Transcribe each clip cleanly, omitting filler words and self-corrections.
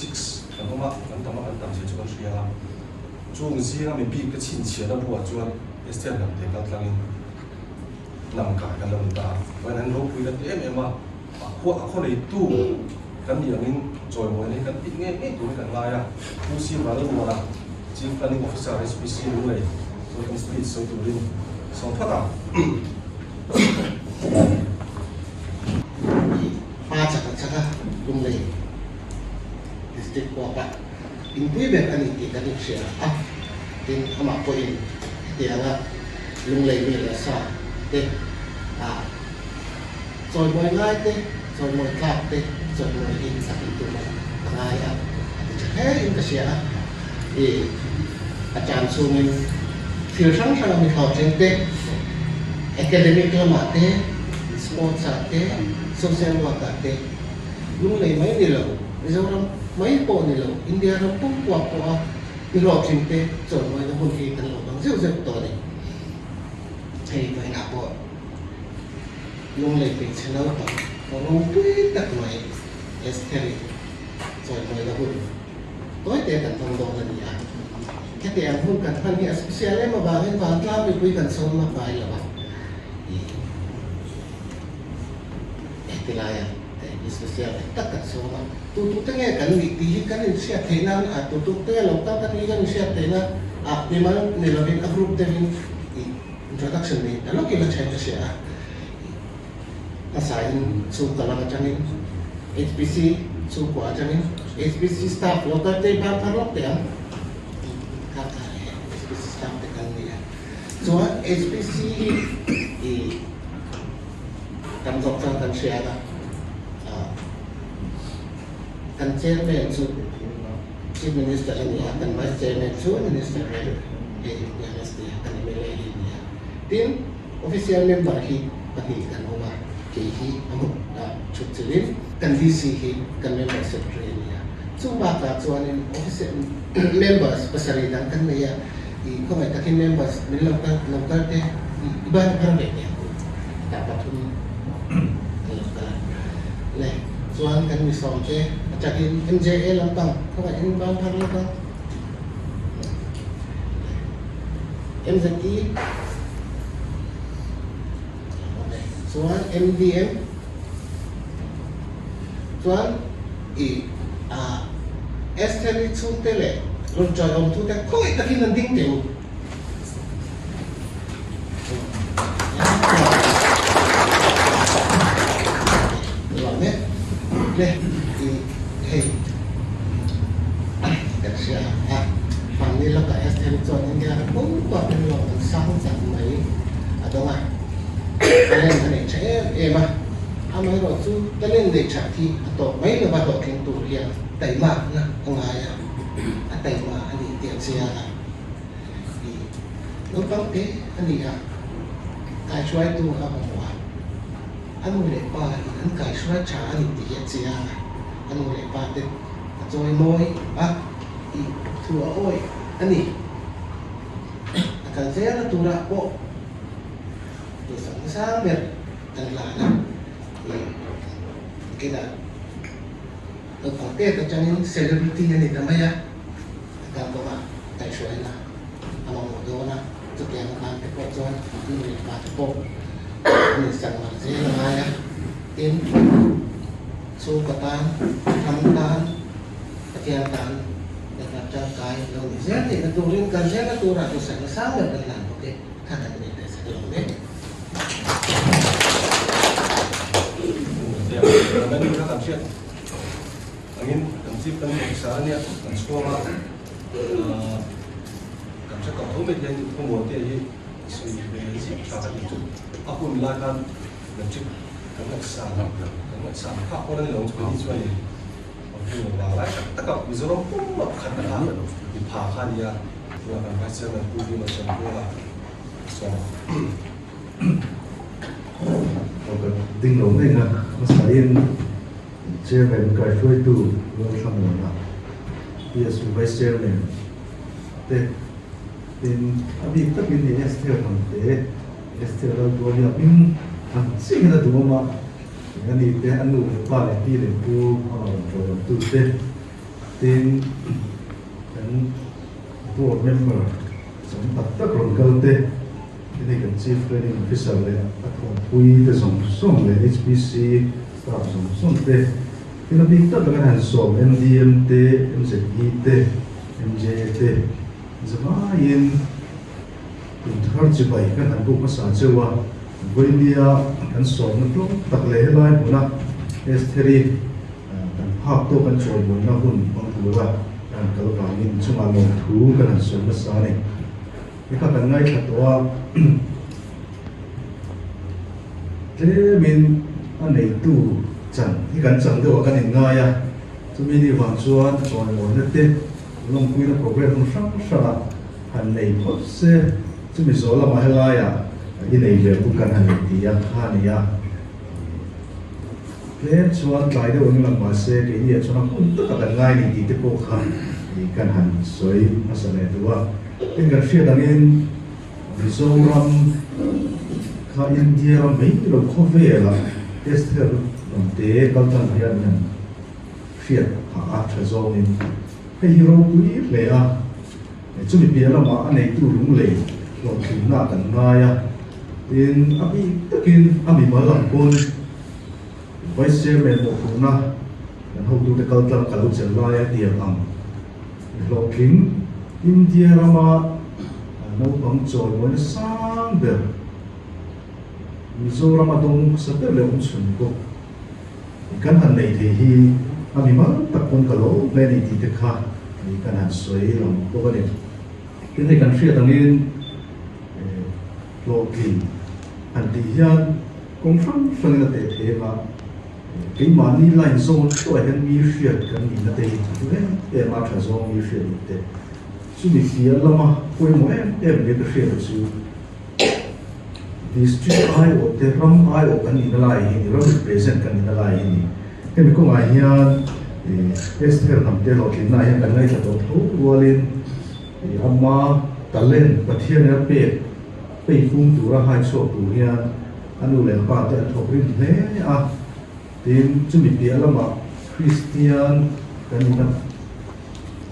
6kan oma kan tama kan tam se chuan ria chung zinga mi pi ka chin chiana buwa chuan estel lam te kan tlangin nam ka kan lam ta wan an ro pui la te em ema a kho nei tu kan ni angin joy mo nei kan ti nge tu kan la ya pu si ma lo ma la chief planning officer SPC lu nei so kan speed so tu rin so phata pa chaka lung lei district ko pa impui ber ani ti kan share tin ama ko in ti anga lung lei mi la sa te rồi mọi ngày thế rồi mọi cặp thế rồi mọi in sắp itu ngày thế in cái gì thì acan sungin phiêu sáng sáng mình học trên thế academic là thế sports thế social work thế lúc này mấy điều bây giờ mấy bộ điều India nó cũng qua mình học trên thế rồi mọi nó hôn khi cần học bằng rất rất to đấy thì phải nạp bộ lung lei pin channel pa lung pui tak mai esteri rồi mai la hun tối te kan thong dong ni a cái te ang hun kan han ni especially ma ba hen van tla bi pui kan son ma pai la ba etilaya te especially tak kan so ma tu te nge kan ni ti kan ni sia te na tu te lo ta kan ni kan sia te na ni ma ni lo bin group te bin introduction ni lo ki la change sia assign su kalang changin HPC su kwa changin HPC staff local te ba parok te ang kakare HPC staff te kan dia so HPC i kan sok sang kan share kan chairman su chief minister ni kan vice chairman su minister ni kan MLA ni tin official member hi kan oma hi amuk chut chilin kan DC hi kan member secretary niya so baka chuanin officer members pasari dan kan niya I ko may takin members nilang te iba na parang niya dapat local le chuan kan mi som te atakin MJA lang pang ko may inbound parang ka MZE soal MDM soal esteri tsuntele lonjoy om tu te koi takin nanding teu lame le hey kan sia family lo ka esteri tsuan India pun ko pen lo sang sang mai adonga kalian kan cek mah amai rotu kalian dek cakti atau mai lepas dok kentu dia taima na ngaya taima ani tiap sia di lubang te ani ya kai suai tu apa muat anu lepa an kai suai cha ani tiap sia anu lepa te joy moi I tua oi ani akan saya na tura po sang ber dan lana kita pakai kacangin celebrity ni tamaya kan ko ma tai suai na among do na tu yang kan te ko chuan ni pa te ko ni sang ma se na ya tin su katan hamtan kegiatan dengan cakai lo ni jadi naturin kan saya natura tu sang ber dan lana okey kan ada ni sebelum ni Kami kita tak siap. Angin kami kan misalnya kan sekolah kami sekolah tu macam pembuat dia si cara itu. Aku melakukan kami kami sana kak orang yang seperti itu ni. Aku malah tak kau bizarre pun makan dah di pakan dia. Dia akan macam mana pun macam bola. So. Ding lom ding na masayin chairman kai shoi tu lo samon na yes vice chairman te tin abi tak ni estel ham te estel lo do ya min am sing na du ma ngani te anu pa le ti le tu tu te tin kan board member som tak ron kalte ini kan chief training officer le atong pui te som le HPC staff som te ina big ta kan han som MDM te MZE te MJ te zama in kun thar chi bai kan han bu ka sa chewa India kan som na tlong tak le lai buna S3 kan phak to kan choi bon na hun bang tu wa kan kal ka min chuma lo thu kan han som na sa ni ka kan ngai khatwa te min anei tu chan hi kan chang de wa kan in nga ya chu mi ni wang chuan choi mo na te long pui na program hong sang sa han nei phot se chu mi zo la ma hela ya ini le bukan hanya dia hanya le chuan lai de ong lang ma se ke ia chuan kun ta ka ngai ni ti ko kha ni kan han soi masale tua in kan fia dangin Mizoram kha India mai lo khove la Esther te kaltan hian nan fia ha a thazong in hei ro pui le a chu mi pia la ma anei tu lung le lo thim na kan ngai in abi takin ami malang pon vice chairman mo kuna kan ho tu te kaltlang kalu chelai a tiang am loking India rama no bang choi mo sang be Mizoram adong sa te le chun ko kan han nei the hi ami malang takon kalo le ni ti te kha ni kan han soi lam ko ba ni tin kan fia tangin loking anti hian kong sang na te the ma cái money line zone to hen mi fiat kan ni na te e ma tha zone mi fiat te chu ni fia lama koi mo em le te fiat chu district ai o te ram ai o kan ni na lai ni ram represent kan ni na lai ni he mi ko ma hian Esther nam te lo kin na hian kan ngai ta to walin amma talent pathian na pe phung tu ra hai so tu hian anu le pa te thok rin hle a tin chu mi pia lama Christian kan ni na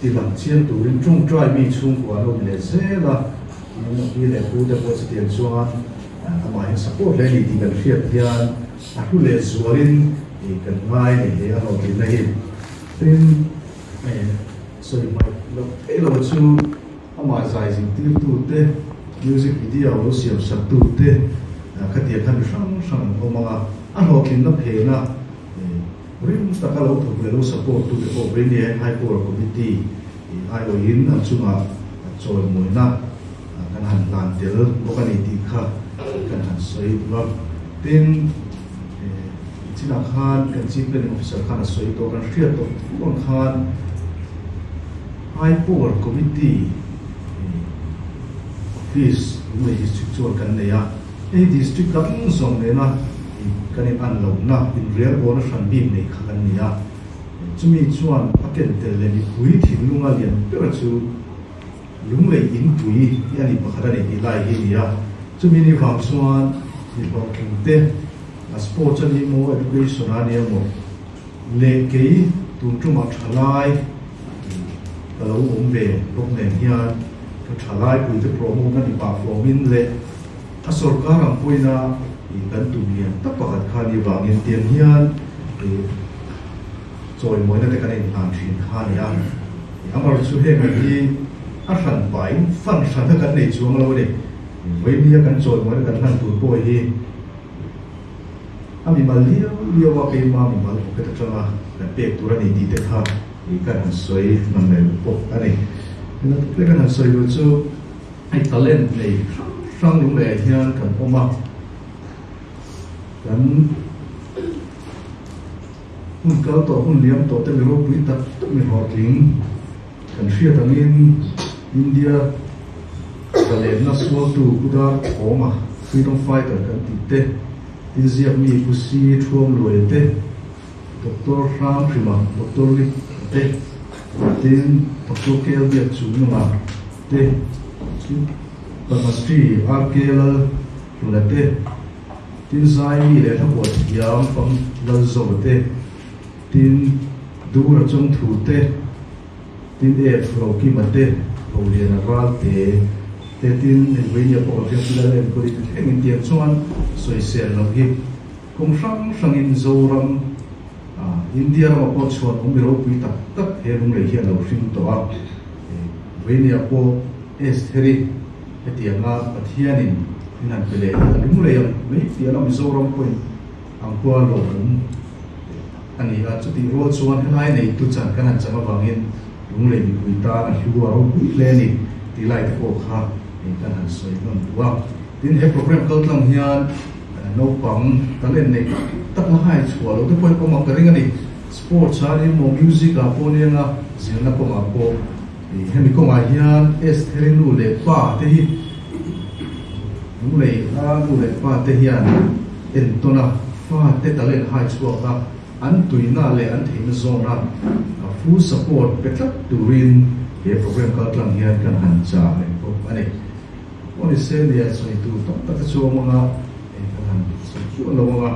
ti lam chian tu rin chung try mi chung kwa lo le se la ni le pu te po chian chuan ama hin support le ni ti kan fiat hian a hu le zuarin i kan mai ni he a lo ti nei tin so mai lo chu ama zai jing ti tu te music video lo siam satu te khatia khan sang o manga a lo kin na phe na rim taka lo thu le lo support tu te ko bring ni hai por committee ai lo in an chunga choi moina kan han lan tel bo kan ti kha kan han soi lo tin china khan kan chief planning officer khan soi to kan fiat to kon khan hai por committee this we district chuan kan neya e district kam song ne na kan an lo na in real bon san bim nei khan neya chumi chuan aken tel le ni pui thim lunga lian per chu lung le in pui yani pakhara ni lai hi nia chumi ni phang chuan ni blocking te a sports ani mo education ani mo le ke tu chuma thalai lo ombe lok ne hian thalai pui te promo na ni pa flomin le a sarkar ang puina i kan tu lian ta pakhat khani wangin tian hian choi moina te kan in an thin khani a amar chu he mi a ran pai fan san kan nei chuang lo ni wei mi kan choi moina kan han tu po hi ami malia lia wa pe ma mi mal ko ta changa na pe tu ra ni ti te kha i kan soi nam ne po ani na te kan soi lo chu ai talent nei sang lung le hian kan oma kan hun kal to hun liam to te ro pui ta mi ho king kan sia tangin India kale na swal tu kuda oma freedom fighter kan ti te inziak mi kusi thuam loi te Dr. Ram Prima Dr. Lee te tin Dr. Kel biak chu ma te Pharmacy RKL late tin sai mi le thapot yam pam lal zo te tin dura chung thu te tin flow ki mate Paulian Ralte tin Venia Popular and Political Indian Chuan Soisel Logi Kung Sang in Zoram India Rapot Chuan Umiro Pita Tak Herung Lehian Loshing Toa Venia Po Esteri Etianga Pathianin Inan Pele Lumuleyam Meitiana Mizoram Point Angkua Lom Ani Chuti Road Chuan Hanai Nei Tuchan Kanan Chama Bangin Lunglei Kuita Hugua Leni Tilai Ko Kha Kanan Soi Non Tua Tin he program Kotlang Hian No Pang Talen Nei Tak Na Hai Chua Lo Te Point Ko Makaring Ani Sports Hari Mo Music Aponianga Zina Ko Apo Hemi Ko Hian Esterin Lule Pa Te Hi Lunglei Lule Pa Te Hian Entona Fa Te Talen Hai Chua Ka An tuina le an thing zona full support petlak turin he program ka tlang hian kan han cha le ko ani oni se dia soi tu tok ta chu mga kan han chu lo mga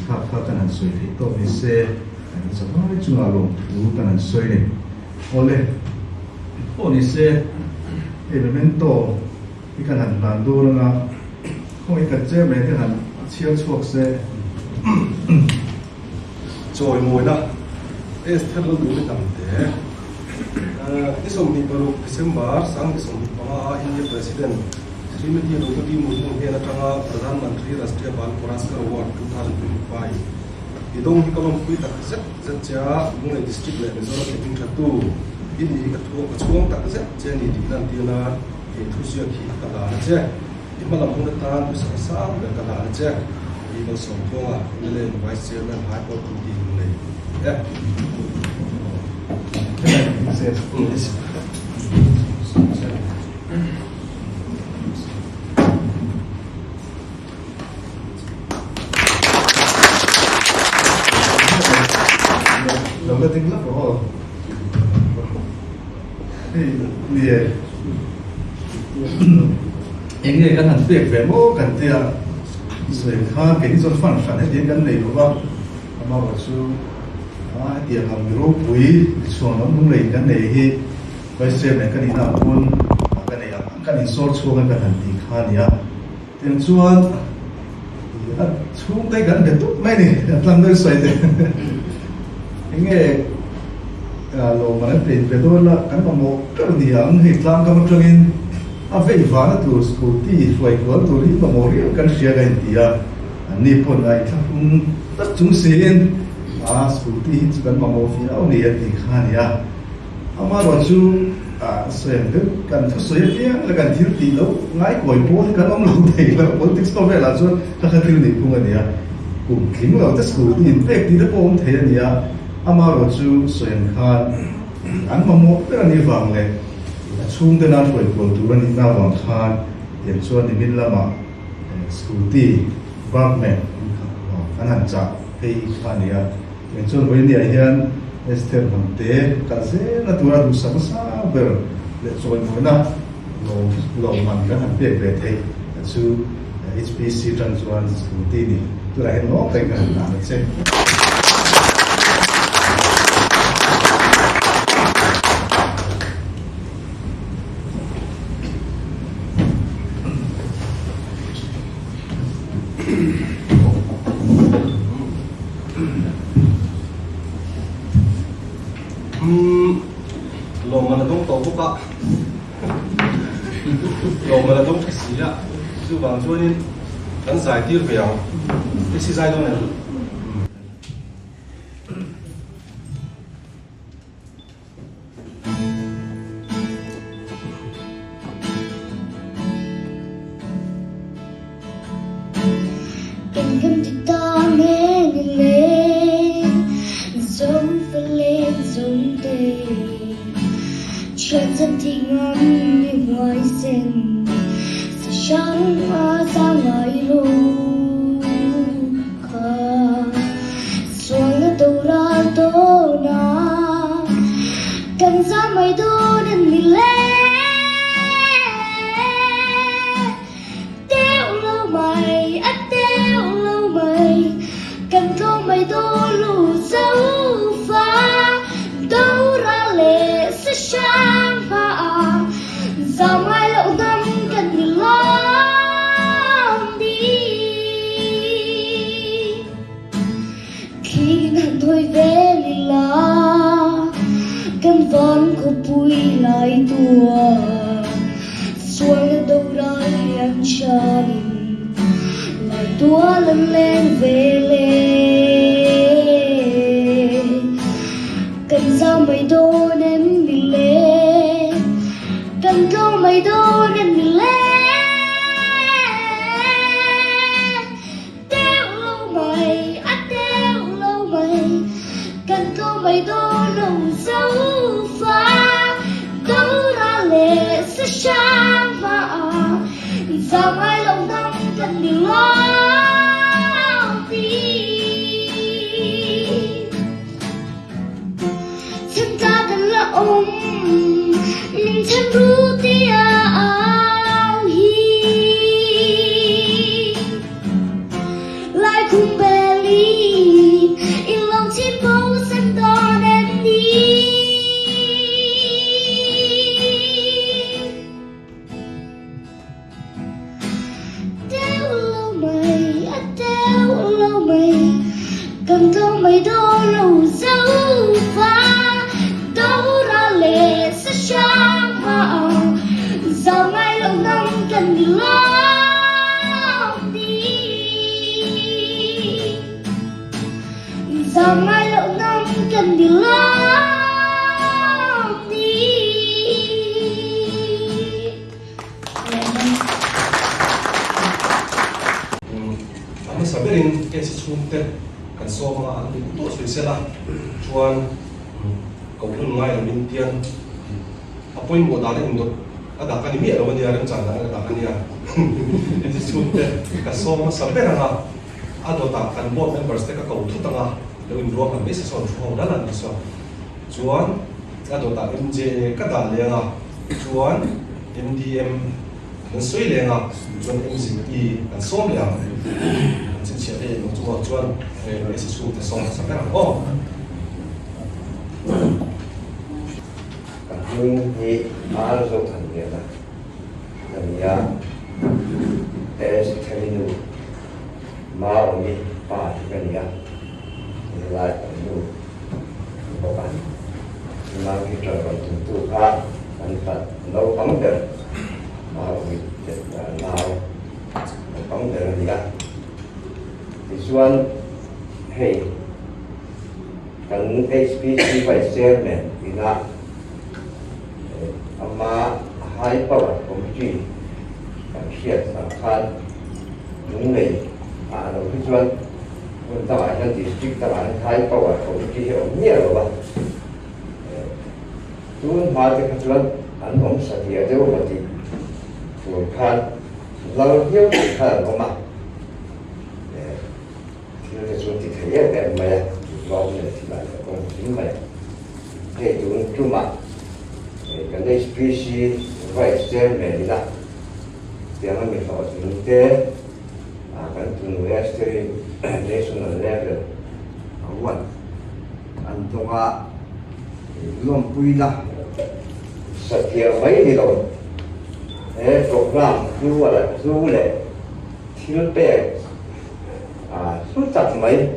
ka kan han soi thi to ni se ani sa mai chu lo tu kan han soi ni ole oni se elemento ikan han lando nga ko ikan che me kan han chial chuak se Joy mùi na es thel lu ni tam te isom ni paru December sang isom ni pa India president Srimati Draupadi Murmu he na tanga Pradhan Mantri Rashtriya Bal Puraskar Award 2025 idong hi kolom pui tak zet cha mungai district le Mizoram ke ting thatu ini ka thu ka chuang tak zet che ni diklan tina ke thusia khi ka la che imalam hung ta tu sa sa le ka la che i lo som thonga le vice chairman high court committee yeah. Lo que tengo por nè anh nghe cái thằng tiệc về mô cần tiệc rồi ha cái gì phản phản hết tiếng cái này đúng không mà bảo chú tiệc làm nhiều quý xuống nó cũng lấy cái này hi bây giờ này cái này nào cũng cái này sort xuống cái thằng tiệc ha nhỉ tiếng chuan xuống tay gần để tốt mấy này làm nơi xoay thế anh nghe lo mà nó tiền về tôi là cái mà một cái gì ăn thì làm cái mà trong in vậy và nó từ scooty xoay qua từ đi mà một cái xe cái gì à Nippon này cũng tất chúng xin scooty chỉ cần mà một phía ông này thì khá nhỉ ama rồi chú xem được cần phải xoay tiếng là cần thiếu tí lâu ngay cuối bố thì cần ông lâu thì là bốn tiếng sau về là cho các cái tiêu này cũng anh nhỉ cùng kính là tất scooty tết thì tất bố ông thấy nhỉ ama rồi chú xem khan anh mà một cái này vàng này chung cái nào tuổi của tụi anh nào vàng khan hiện cho nên mình làm mà scooty bác mẹ anh hẳn chặt cái khan này hiện cho với này hiện Esther bằng té cả dễ là tụi anh đủ sáng bờ để rồi mỗi năm lâu mà cái hẳn biết về thế chú HPC Transwan scooty này tụi anh nó cái hẳn làm được xem lo mà là đông tổ quốc ạ lo mà là đông khách sĩ ạ chứ bằng cho nên đánh giải tiêu về à cái gì giải đâu này chuyện dân thì ngắm như ngoài rừng sẽ trắng hoa ra ngoài lù xuống ở tàu ra tô na cần ra mây đô đến mình lên tiêu lâu mày tiêu lâu mày cần tô mây đô lù dấu phá đâu ra lệ sẽ sáng có bụi lại tua xuôi đâu rơi em chân lại tua lần lên về lên cần sao mày đô nên đi lên cần câu mày đô nên đi lên đeo lâu mày đeo lâu mày cần câu mày đô nồng dấu pha đấu ra lệ sẽ sáng và sao ai lòng năm cần đi lo điฉันจะเป็นละอมฉันรู้ที่เอาฮีลายคุมเบลีอีลองที่โบสันดอนเอ็นดีเดวเราไม่เดวเราไม่กันก็ไม่โดนเราเจ้าฟ้าđấu ra lệ sẽ sáng vào giờ ngay lâu năm cần đi lo đi giờ ngay lâu năm cần đi lo đi Kami sabihin kasi sunte kan so mga ano to sila chuan cầu luôn ngay là minh tiên apoi mo dale indo ada kan mi ero dia ran chana ada kan ya itu sunte ka so ma sabera ha ado ta kan board members te ka kau thu tanga lo in ro kan base so chu da lan so chuan ado ta mj ka da le nga chuan mdm kan soi le nga chuan mc e kan som le chin chia de no chuan ese sunte so ma sabera oh nhưng thì mà nó thành việc là ya es terinu mà ông đi ba cái này thì lại nu có bạn mà cái trời còn tu ha anh phải nấu bóng được mà ông đi nào bóng được gì cả thì xuân hey cần HPC phải chairman thì là mà hai power committee kan siat sangkan nungai ano tujuan untuk ada district taman hai power committee yang ni apa tuan mati tujuan anong sedia jauh mati tuan kan lalu dia kan rumah tidak sesuatu tidak ada maya lalu tidak ada kongsi maya tuan cuma cái HPC vice chairman là tiếng Anh mình họ thực tế cái trường university national level one anh tung ra luôn quy là sự kiện mấy đi rồi program như là du lịch thiếu bè suốt chặt mấy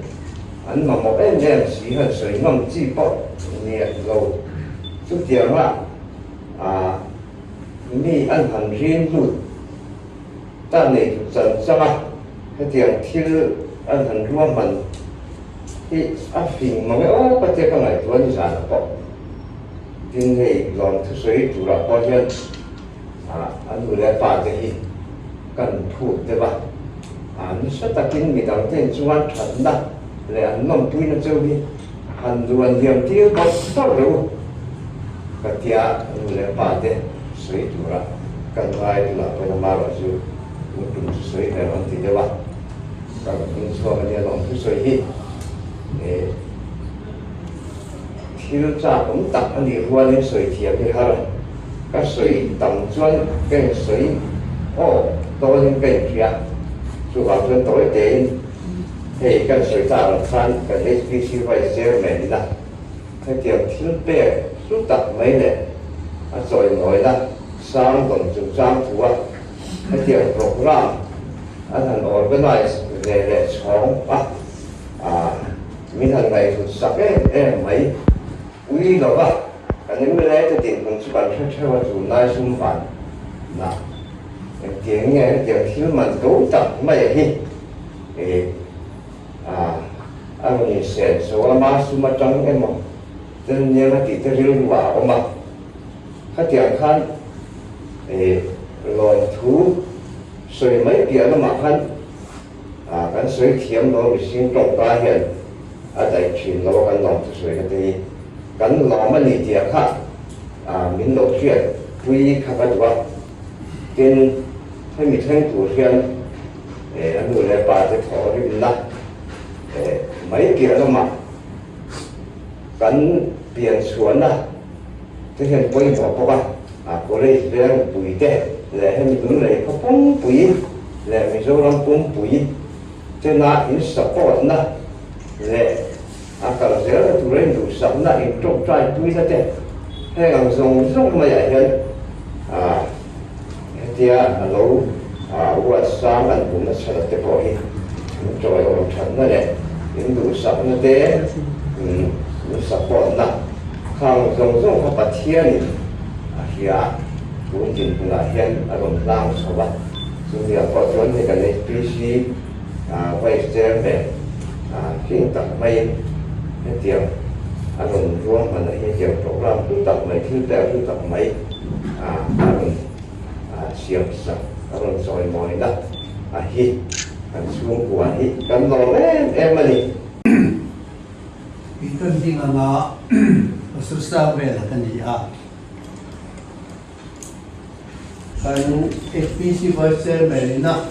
anh mà một em chỉ hơn sợi ngâm chi bộ nhiệt rồi chút tiền là ni anh hành riêng luôn ta này dần sao mà cái tiền thiếu anh hành luôn mình thì anh phim mà cái cái tiền cái này tuân ra là có tiền này làm thứ suy chủ là bao nhiêu anh vừa lại phá cái gì cần thu đấy ba anh sẽ ta kinh mình đang trên trung an chuẩn đó để anh nằm tuy nó chơi đi anh luôn điểm thiếu có sao đâu cái tiền anh vừa lại phá đấy suy chủ là cần ai là phải làm sao chứ cũng suy này anh thì đấy ba cái cũng so với nhau làm thứ suy gì thiếu cha cũng tập anh đi qua đến suy thiệt thì ha cái suy tầm chuyên cái suy tôi những cái chuyện chủ bảo chuyên tối đến thì cái suy cha là fan cái HPC phải share mình là cái điều thiếu bè suốt tập mấy này rồi nói là sáng tuần chúng sáng thua cái điều program anh thành organize để sống mình hàng ngày thuộc sắp em mấy quý đó ba anh em lấy cái tiền công sự bản thân theo vào chủ nai xung phản là tiếng nghe tiếng thiếu mà cấu tập mày hi anh mình sẽ số mà số mà trong em mà nên nhớ là tí tới riêng vào mà các tiếng khăn rồi thú sợi mấy tiếng nó mà khăn cái sợi thiếm nó bị sinh trọng ta hiện ở tại chuyện nó cái lòng sợi cái gì cái lòng mà nhị tiếng khác mình nói chuyện tuy khác cái đó nênให้มีแท่งตัวเทียนอันนู้นเลยป่าจะถอดให้นะไม่เกี่ยวกับมันกันเปลี่ยนสวนนะจะเห็นปุ๋ยบอกเพราะว่าก็เลยเรื่องปุ๋ยแต่แล้วให้มีตัวเลยเขาปุ้งปุ๋ยแล้วมีโซ่ลำปุ้งปุ๋ยจะน่าอินสปอร์ตนะแล้วอากาศเสียตัวเรื่องดูสับนะอินจบใจปุ๋ยซะแต่ให้กำส่งมาใหญ่เห็นที่เราว่าสร้างกันบุญนัชรัตน์พอดีจอยเราฉันนั่นแหละยินดูสับนั่นเด้ดูสับปอนนะข้างทรงเขาปะเทียนเฮียบุญจินบุญเฮียนอารมณ์ร่างสวัสดิ์ซึ่งเดี๋ยวพอจนในกันในปีชีไว้เจอแบบเพียงตัดไม่เดียวอารมณ์ร่วมมันเฮียเดียวโปรแกรมที่ตัดไม่ที่แต่ที่ตัดไม่อารมณ์เสียบสักอารมณ์ซอยมอยนะฮิกันช่วงกว่าฮิกันรอเอ็มมานี่ Ikan tinggal susah bela kan dia. Kan FPC Vice Melina,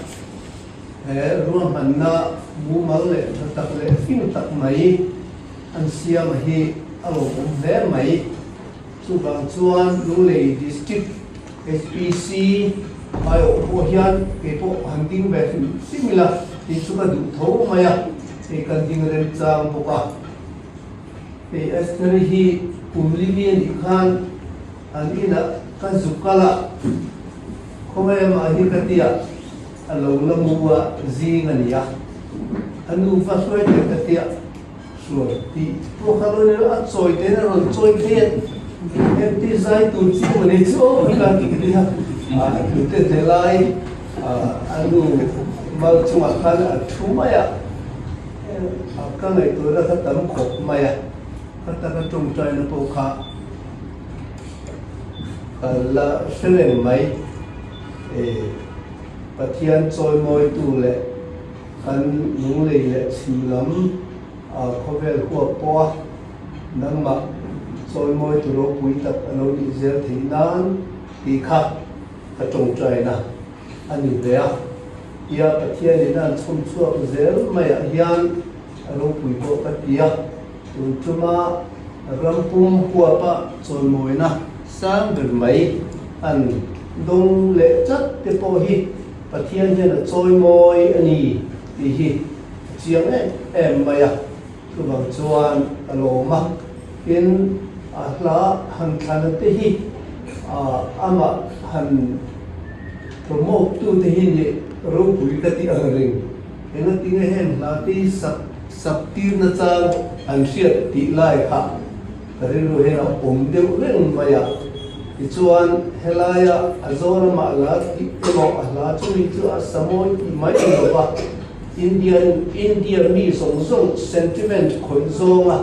rumah mana mumal le, tak le, fin tak mai, ansia mahi, alo ver mai, subang cuan lulei district SPC, ayo pohian, kepo hunting version similar, di suka du thau maya, ikan tinggal rencang poka. Esther hi pumlibian ikan alina kan sukala kome ma hi katia alo lamua zingania anu fasoi te katia suati pro kalone at soi te na ron soi te empty zai tu si mane so ka kidia te te lai anu mal chuma kan thumaya ka ngai tu ra ka tam khop maya kata trung trai nó bầu khá là sẽ lên máy và thiên trôi môi tù lệ cần những lệ lệ xì lắm có vẻ của bó nâng mặc trôi môi tù rô bùi tập ở nô đi dễ thì nán thì khác cả trung trai nà anh nhìn về à ia và thiên đi nán xung xuộc dễ mày ạ hiên ở nô bùi bộ các ia cuma rampung kuapa chon moina sang ber mai an dong le chat te po hi pathian hian choi moi ani ti hi chiang em maya tu bang chuan aloma in ahla han khan te hi ama han promote tu te hi ni ro pui ka ti ring ena tinga hen la ti sap tir na chang an siat ti lai kha karin ro hena deu leng maya ti chuan helaya azora ma la ti emo ala chumi chu asamoi ti mai lo ba Indian mi song sentiment khoi zonga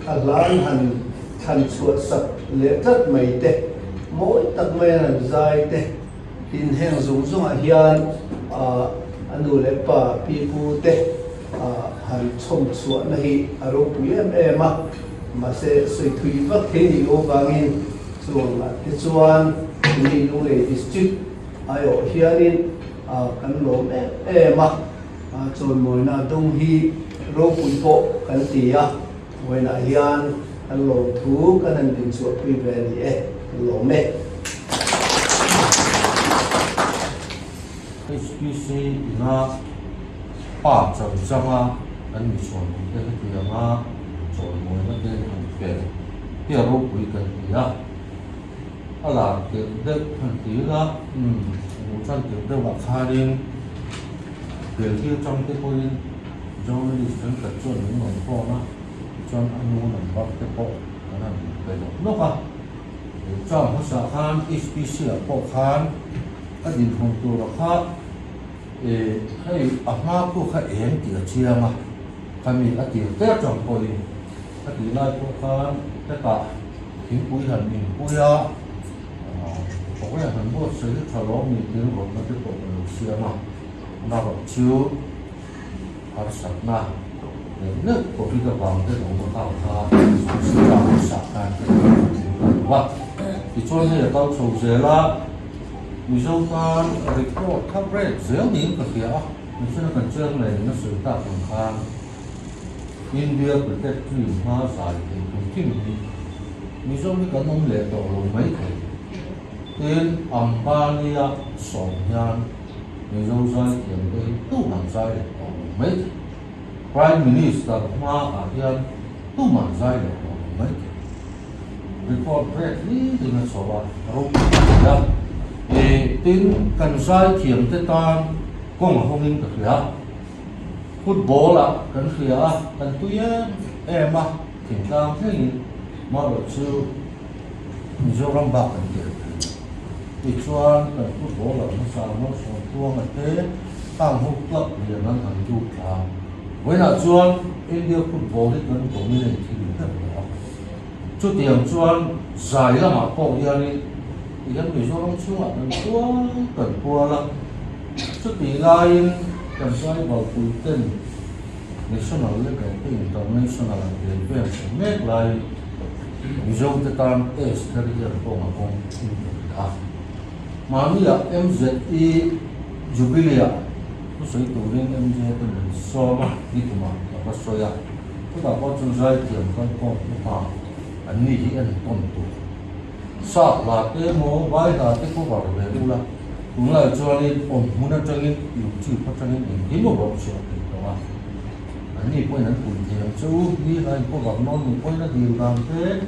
alan han chuat sak le tat mai te moi tak mai an zai te tin heng zong a hian anu le pa pi pu te han chom chuan na hi aro puem ema ma se soi thui vak the ni lo wangin chuan te chuan ni lu le district ayo hianin kan lo ema chon moina dong hi ro pui po kan tia wena hian kan lo thu kan an din chu pui ve ni lo me SPC na pa chang changa an mi son te ti anga chon moi na te an pe ti ro pui kan tia ala ke de kan ti la mu chan ke de wa kharin ke ti chang te ko in jong ni san ka chon ni mon ko na chon anu na ba te ko kana pe no ka trong hỗ trợ khan HPC là bộ khan các điện thông tu là khác hay mà cũng hay em tiệt chia mà kami ở tiệt tết trong coi các điện lại bộ khan tất cả những bụi hình mình bụi á có cái hình bụi sử dụng thảo luận mình tiếng một nó tiếp tục chia mà nó có chiếu ở sạch na nước của phi cơ vàng cái đồng hồ tàu thà sự làm sạch này và thì cho nên là tàu sầu dễ là mình dâu ta report coverage dễ những cái kia mình sẽ cần chương này nó sự tạo thành khang India của cái chuyện hoa giải thì cũng kinh mình dâu cái nông lệ tổ lồng mấy cái tên Ambania sòng nhan mình dâu giải thì cái tu hàng giải để tổ lồng mấy Prime Minister mà ở hiện tu mang giải để tổ lồng mấy report rate thì nó số ba rồi đó tin cần sai thiểm tới tan cũng không in được ya football là cần khía cần tuy em mà thỉnh thoảng thế mà được chưa mình cho làm bạc cần tiền thì cho cần football là nó sao nó sống thua mà thế tăng hút club thì nó thành du là với là cho India football thì cần tổ như này thì được đó chút tiền cho giải là mà có gì đi thì cái người số đông xuống là nó quá cần qua lắm chút tiền lại cần sai vào cuối tên national cái international event make lại người số tự tan es cái gì đó mà không mà như là MZE Jubilee nó sẽ tụ lên MZE thì mình so mà đi tụ mà nó so ya chúng ta có chung giải tiền con mà anh nghĩ anh tôn tụ sát là cái mô vài là cái cô bảo về luôn là cũng là cho nên ông muốn nó cho nên yêu chịu phát cho nên cái một bộ sự thì đó anh ấy quay nó cũng tiền chú đi là cô bảo non mình quay nó điều làm thế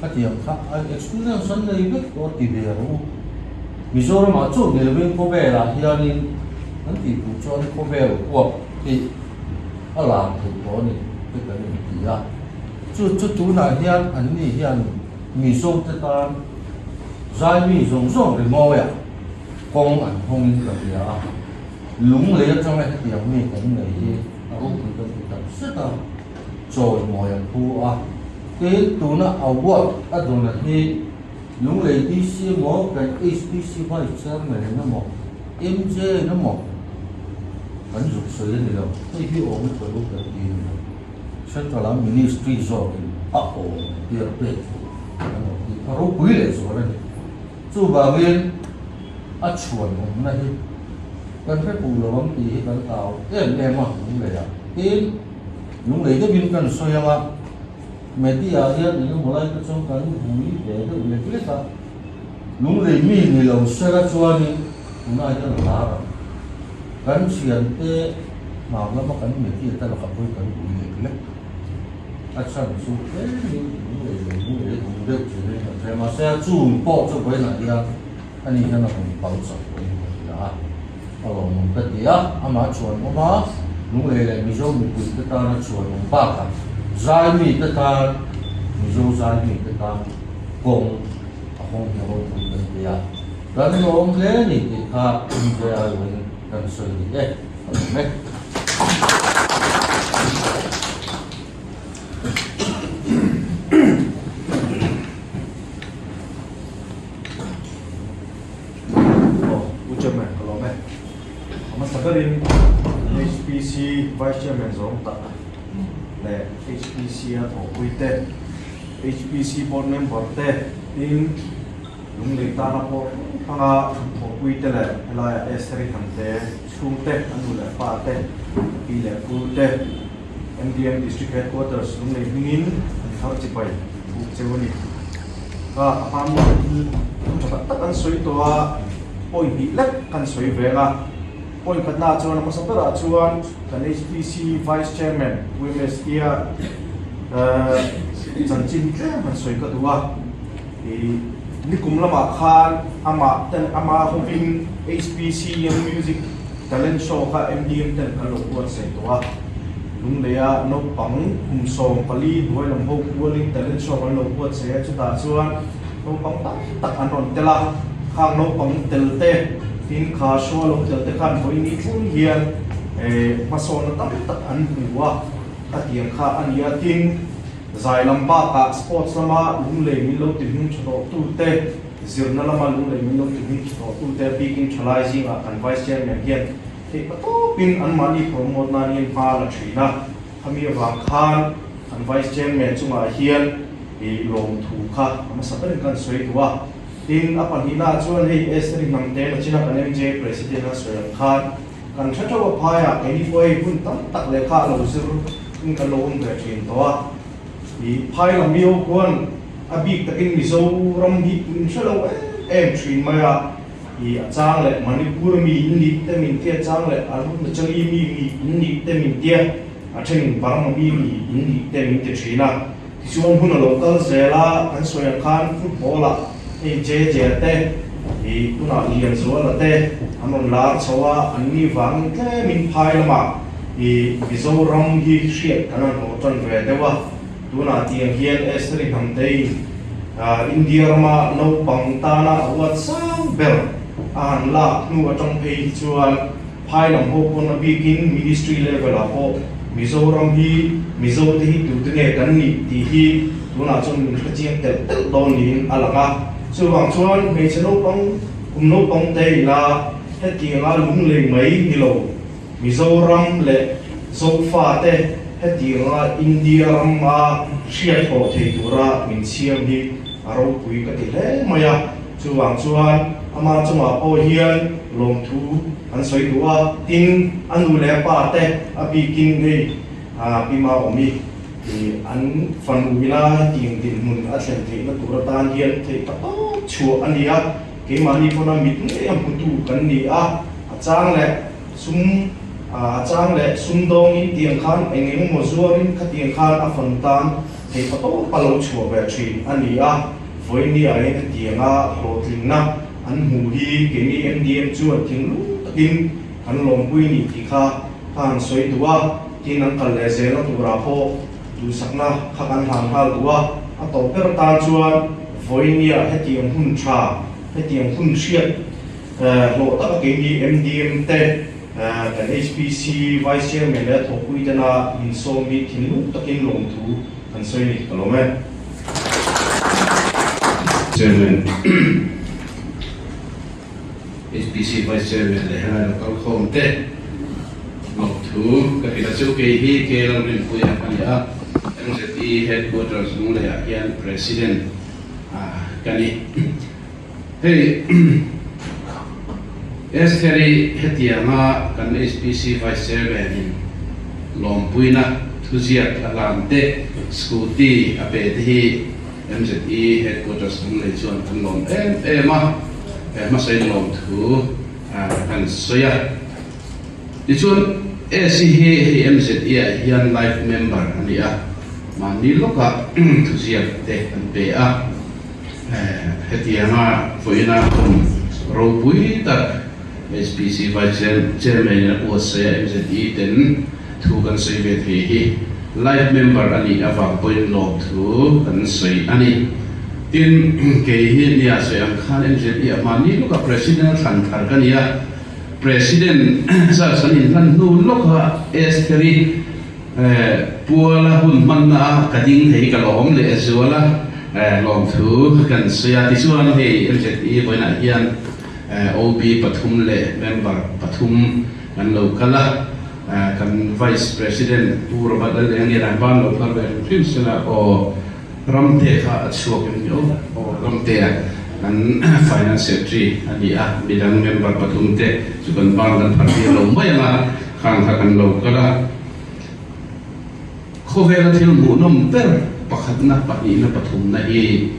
các tiền khác anh experience sân này biết có tỷ lệ đâu ví dụ mà chỗ người bên cô về là hiện nay anh thì cũng cho cô về của thì ở làm thì có này cái gì à chú này hiện anh ấy hiện mi sông tới ta giải mi sông sông thì mò ya con ảnh không in được ya lúng lấy trong này thì mi cũng này à cũng được rất là rồi mò ya thu à cái tu nó ao quật ở chỗ này thì lúng lấy đi xí mò cái HPC phải xem này nó mò MJ nó mò vẫn dùng sợi này đâu cái gì ổn phải lúc đầu tiên xem cho làm ministry rồi tiền tiền rồi quý lệ rồi đấy chú bà viên chuẩn hôm nay cần phải phụ lòng thì cần tạo em mà cũng vậy à cái những lấy cái viên cần soi mà mấy tí à hiện những một lại cái trong cái quý để cái việc biết ta những lấy mi người lòng soi ra cho đi cũng ai cho nó lá rồi cần chuyện thế mà nó cần mấy tí ta là phải cần quý lệ अच्छा सुन ए मुझे được chỉ nên là thế mà sẽ chủ bộ cho với lại dia anh ấy nó cũng bảo trợ với đó mình cái gì á mà chuẩn mà lúc này là mình dùng mình cái ta nó chuẩn mình ba cả giải mi cái ta mình dùng giải mi cái ta cùng không hiểu không cái gì á đó nên ông thế thì khác mình sẽ mình cần xử lý đấy mấy Sakarin HPC Vice Chairman Zong Ta le HPC at Okwite HPC Board Member te in lung le ta na po panga Okwite le la esri hamte chung te anu le pa te pi le pu te MDM District Headquarters lung le hingin thar chi pai bu chewani ka apam ta kan soi to a poi hi lek kan soi venga point kat na chuan masatara chuan kan HPC Vice Chairman WMS ia chanchin man soi ka duwa nikum lama khan ama hoping HPC music talent show ka MDM ten kalo kuat sai towa lung leya no pang song pali duai lam ho kualing talent show kalo kuat sai chuta chuan no pang tak an ron tela khang no pang telte tin kha so lo telte khan voi ni thun hian mason tak an huwa atiang kha an ya tin zai lamba ka sports lama lung le min lo ti hum chho tu te zirna lama lung le min lo ti hum chho tu te bikin chalai zinga kan vice chairman hian te pato pin an mani promote na ni pa la thina hami wang khan an vice chairman chunga hian lom thu kha ama sapen kan soi tuwa tin apan hina chuan hei esri namte na china kan mj president na soyam khan kan thathawa phaya keni foi hun tam tak le kha lo zir in kan lo um ve thin towa phai la mio kon abik takin mizo ram hi in shalo em thin maya chang le manipur mi ni te min tia chang le arun na changi mi ni te min tia a thenin barma mi ni te min te thina chuan hun local zela an soyam khan football je te tuna lian zuala te amon lar chawa anni wang te min phai lama mizoram hi hriat kana no ton ve dewa tuna tiang hian esri hamte india rama no pangtana awat sang ber an la nu atong phei chuan phai lam ho pon bikin ministry level a ho mizoram hi mizo te hi tu te kan ni ti hi tuna chon chiang tel tel don ni alanga so wang chuan me chano pang te la he ti nga lung le mai hi lo mizoram le zofa te he ti nga india ram ma shia tho thei tura min siam hi aro pui ka ti le maya chu wang chuan ama chuma po hian lom thu an soi duwa tin anu le pa te abi kin nei pi ma omi an fan wina ting tin mun a thlen thei na tura tan hian thei ta chu ania ke mani phona mit ne am putu kan ni a chang le sum dong in tiang khan engeng mo zuarin kha tiang khan a fan tan thei pa to palo chu ve thin ania voi ni a en tianga hlotlin na an hu hi ke ni mdm chu thing lu takin an lom pui ni ti kha kan soi duwa tin an kal le zela tura pho du sakna khakan hang hal duwa a to per tan chuan voinia hetiang hun tha hetiang hun hriat lo ta ke ni mdm te kan hpc vice chairman le thopui dana in so mi thinu takin lom thu kan soi ni kalome chairman hpc vice chairman le hana local khom te ngọc thu ka pila chu ke hi ke lang rin puya kania MZE headquarters nung le yan president kani hey estheri hetianga kan HPC vice chairman lompuina thuziat alamte scooty apeti MZE headquarters nung le chuan kan lom ma sai lom thu kan soya di chuan SCE MZE yan life member ania mani loka thuziat te kan pe a hetianga foina ro pui tak HPC vice chairman OSA MZE ten thu kan sei ve the hi life member ani awang point log thu kan sei ani tin ke hi nia se ang khan MZE mani loka president than thar kania president sa sanin han nu loka S3 puala hun manna kading hei kalom le zuala lom thu kan sia ti chuan hei MZE boina hian OB Pathum le member Pathum kan lokala kan vice president Purba le ngi ran ban lokal ve prinsela o ramte kha chuak yo o ramte kan finance secretary ani bidang member Pathum te chukan ban kan parti lo mai ma khang kan lokala khowela thil mu nom per pakhatna pahina Pathum na hi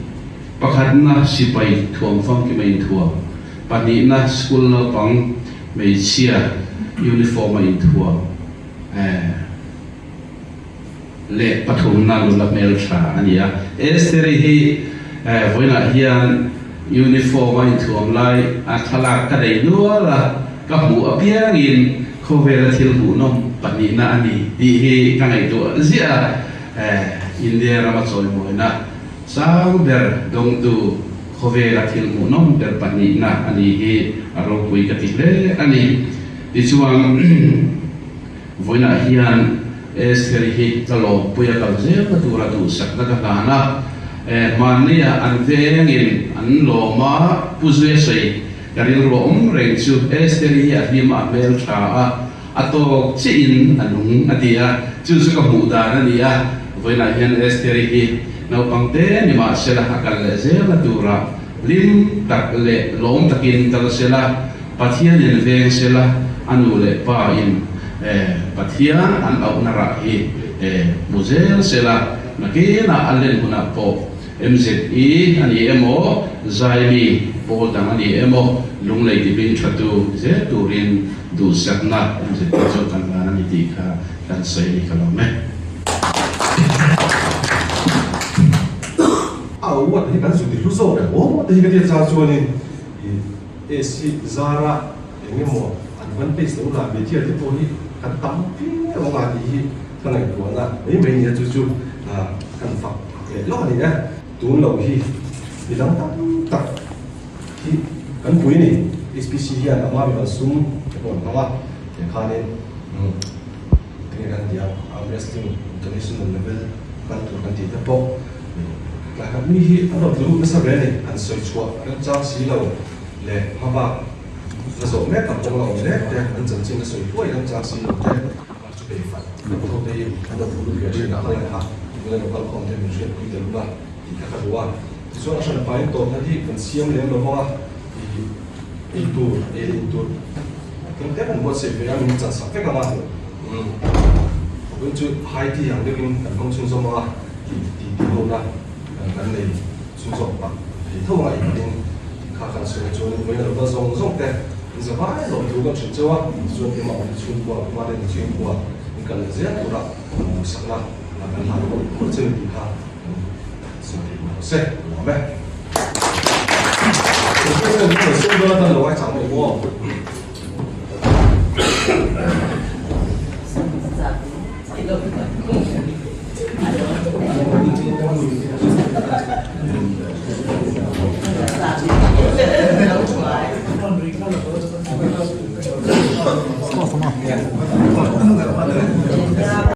pakhatna sipai thuam fam ki mai thuam panina school na pang mai chia uniform mai thuam le Pathum na lu la mel tha ania esteri hi voina hian uniform mai thuam lai a thalak ka dei nuala ka hu apiang in khowela thil mu nom panina ani di hi ka ngai tu zia India rama choi moina sang ber dong tu khove la thil mu nom ter pani na ani hi aro pui ka ti le ani ti chuang voina hian esteri hi talo puya kal zel ka tura tu sak na ka na mania an vengin an loma puzwe sei karil ro reng chu esteri hi ahlima mel tha ato chin anung atia chu su ka mu da na nia voina hian esteri hi no pangte ni ma sela akal le zel ka tura lim tak le lom takin tal sela pathian in veng sela anu le pa in pathian an au nara hi muzel sela nakina allen huna po MZE ani emo zaimi pol dang ani emo lunglei di bin thatu ze turin du sakna MZE jo kan na ni ti kha kan sei ni kalome what he can do the result what he get charge on AC Zara engemo advantage no la media de poli kan tampi o ma di kan ai ko na ei me ni chu kan fa lo ni na tu lo hi di dang tak hi kan pui ni SPC hi an ma bi sum ko ma khanin kan dia arresting international level kan tu kan ti ta po là các mi hi anh đầu tư cái sao đấy anh soi chua anh trang xí lâu lệ mà bà là số mét cầm trong lòng đấy anh chân chính cái soi chua anh trang xí lâu đấy chụp hình phạt không đây anh đầu tư cái gì đó là ha người nó còn không thể mình duyệt quy định là thì các cái đồ ăn thì số nó phải tổ nó đi cần xiêm lên nó hoa thì in tour cái thế mình muốn sẽ về anh mình chẳng sắp cái mà cũng chưa hai thì hàng được mình không chung số mà thì đồ raกันเลยสุดๆปะที่เท่าไหร่เป็นข้ากันส่วนจนไม่ได้เราส่งแต่สบายเราดูกันเฉยๆว่าส่วนที่มาเป็นช่วงกว่ามาเป็นช่วงกว่ามีกันเลยเสียตัวละสักละแล้วกันหาคนเจอดีค่ะสุดที่มาเสร็จหรอไหม这个的老外长美国。什么？